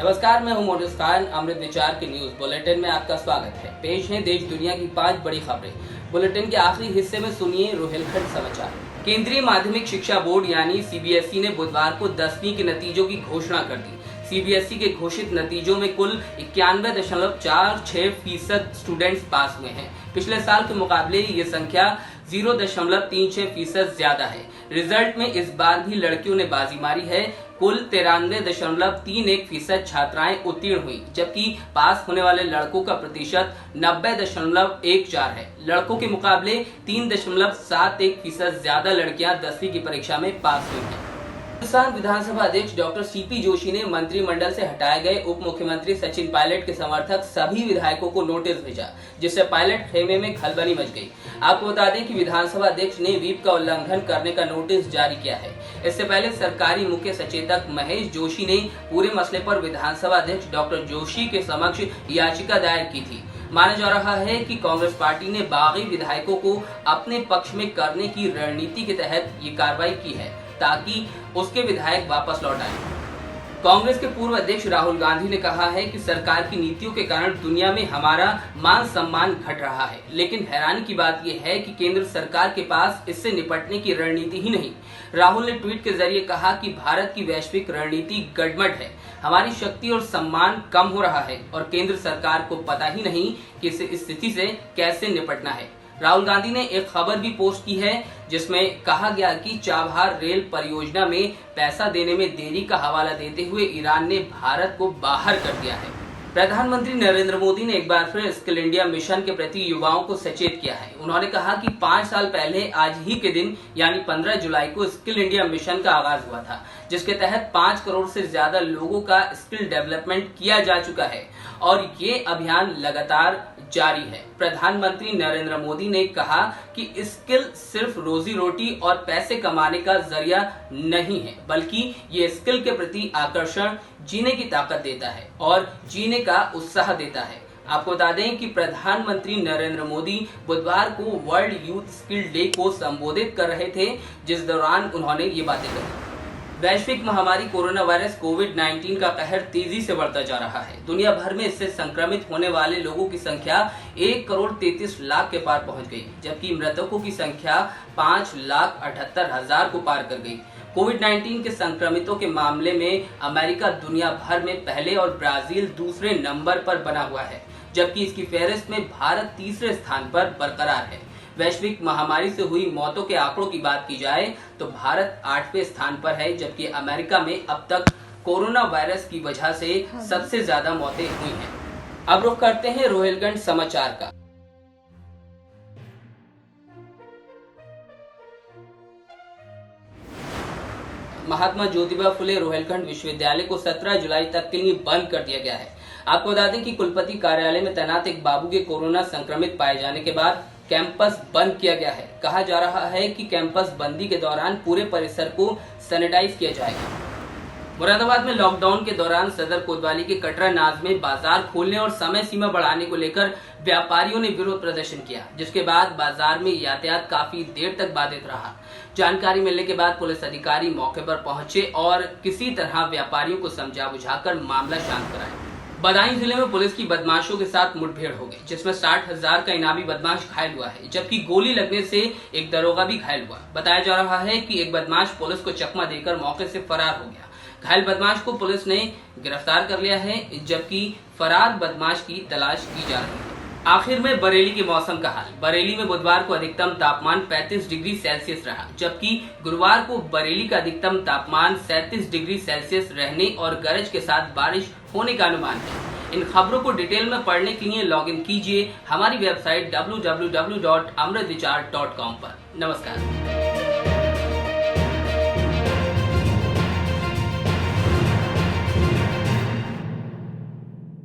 नमस्कार, मैं हूं मोटिस खान। अमृत विचार के न्यूज बुलेटिन में आपका स्वागत है। पेश है देश दुनिया की 5 बड़ी खबरें। बुलेटिन के आखिरी हिस्से में सुनिए रोहिलखंड समाचार। केंद्रीय माध्यमिमिक शिक्षा बोर्ड यानी सीबीएसई ने बुधवार को 10वीं के नतीजों की घोषणा कर दी। सीबीएसई के घोषित नतीजों में कुल 91.46% स्टूडेंट्स पास हुए हैं। पिछले साल के मुकाबले ये संख्या 0.36% ज्यादा है। रिजल्ट में इस बार भी लड़कियों ने बाजी मारी है। कुल 93.31% छात्राएं उत्तीर्ण हुई, जबकि पास होने वाले लड़कों का प्रतिशत 90.14 है। लड़कों के मुकाबले 3.71% ज्यादा लड़कियां 10वीं की परीक्षा में पास हुई हैं। राजस्थान विधानसभा अध्यक्ष डॉक्टर सीपी जोशी ने मंत्रिमंडल से हटाए गए उप मुख्यमंत्री सचिन पायलट के समर्थक सभी विधायकों को नोटिस भेजा, जिससे पायलट खेमे में खलबली मच गई। आपको बता दें कि विधानसभा अध्यक्ष ने व्हीप का उल्लंघन करने का नोटिस जारी किया है। इससे पहले सरकारी मुख्य सचेतक महेश जोशी ने पूरे मसले पर विधानसभा अध्यक्ष डॉक्टर जोशी के समक्ष याचिका दायर की थी। माना जा रहा है कि कांग्रेस पार्टी ने बागी विधायकों को अपने पक्ष में करने की रणनीति के तहत ये कार्रवाई की है, ताकि उसके विधायक वापस लौट आए। कांग्रेस के पूर्व अध्यक्ष राहुल गांधी ने कहा है कि सरकार की नीतियों के कारण दुनिया में हमारा मान सम्मान घट रहा है, लेकिन हैरानी की बात यह है कि केंद्र सरकार के पास इससे निपटने की रणनीति ही नहीं। राहुल ने ट्वीट के जरिए कहा कि भारत की वैश्विक रणनीति गड़बड़ है, हमारी शक्ति और सम्मान कम हो रहा है और केंद्र सरकार को पता ही नहीं कि इस स्थिति से कैसे निपटना है। राहुल गांधी ने एक खबर भी पोस्ट की है, जिसमें कहा गया कि चाबहार रेल परियोजना में पैसा देने में देरी का हवाला देते हुए ईरान ने भारत को बाहर कर दिया है। प्रधानमंत्री नरेंद्र मोदी ने एक बार फिर स्किल इंडिया मिशन के प्रति युवाओं को सचेत किया है। उन्होंने कहा कि 5 साल पहले आज ही के दिन यानी 15 जुलाई को स्किल इंडिया मिशन का आगाज हुआ था, जिसके तहत 5 करोड़ से ज्यादा लोगों का स्किल डेवलपमेंट किया जा चुका है और ये अभियान लगातार जारी है। प्रधानमंत्री नरेंद्र मोदी ने कहा कि स्किल सिर्फ रोजी रोटी और पैसे कमाने का जरिया नहीं है, बल्कि ये स्किल के प्रति आकर्षण, जीने की ताकत देता है और जीने का उत्साह देता है। आपको बता दें कि प्रधानमंत्री नरेंद्र मोदी बुधवार को वर्ल्ड यूथ स्किल डे को संबोधित कर रहे थे, जिस दौरान उन्होंने ये बातें कही। वैश्विक महामारी कोरोना वायरस कोविड-19 का कहर तेजी से बढ़ता जा रहा है। दुनिया भर में इससे संक्रमित होने वाले लोगों की संख्या 1,33,00,000 के पार पहुंच गई, जबकि मृतकों की संख्या 5,78,000 को पार कर गई। कोविड-19 के संक्रमितों के मामले में अमेरिका दुनिया भर में पहले और ब्राजील दूसरे नंबर पर बना हुआ है, जबकि इसकी फहरिस्त में भारत तीसरे स्थान पर बरकरार है। वैश्विक महामारी से हुई मौतों के आंकड़ों की बात की जाए तो भारत 8वें स्थान पर है, जबकि अमेरिका में अब तक कोरोना वायरस की वजह से सबसे ज्यादा मौतें हुई हैं। अब रुख करते हैं रोहिलखंड समाचार का। महात्मा ज्योतिबा फुले रोहिलखंड विश्वविद्यालय को 17 जुलाई तक के लिए बंद कर दिया गया है। आपको बता दें कि कुलपति कार्यालय में तैनात एक बाबू के कोरोना संक्रमित पाए जाने के बाद कैंपस बंद किया गया है। कहा जा रहा है कि कैंपस बंदी के दौरान पूरे परिसर को सैनिटाइज किया जाएगा। मुरादाबाद में लॉकडाउन के दौरान सदर कोतवाली के कटरा नाज में बाजार खोलने और समय सीमा बढ़ाने को लेकर व्यापारियों ने विरोध प्रदर्शन किया, जिसके बाद बाजार में यातायात काफी देर तक बाधित रहा। जानकारी मिलने के बाद पुलिस अधिकारी मौके पर पहुंचे और किसी तरह व्यापारियों को समझा बुझाकर मामला शांत कराया। बदायूं जिले में पुलिस की बदमाशों के साथ मुठभेड़ हो गई, जिसमें 60,000 का इनामी बदमाश घायल हुआ है, जबकि गोली लगने से एक दरोगा भी घायल हुआ। बताया जा रहा है कि एक बदमाश पुलिस को चकमा देकर मौके से फरार हो गया। घायल बदमाश को पुलिस ने गिरफ्तार कर लिया है, जबकि फरार बदमाश की तलाश की जा रही है। आखिर में बरेली के मौसम का हाल। बरेली में बुधवार को अधिकतम तापमान 35 डिग्री सेल्सियस रहा, जबकि गुरुवार को बरेली का अधिकतम तापमान 37 डिग्री सेल्सियस रहने और गरज के साथ बारिश होने का अनुमान है। इन खबरों को डिटेल में पढ़ने के लिए लॉग इन कीजिए हमारी वेबसाइट www.amritvichar.com पर। नमस्कार।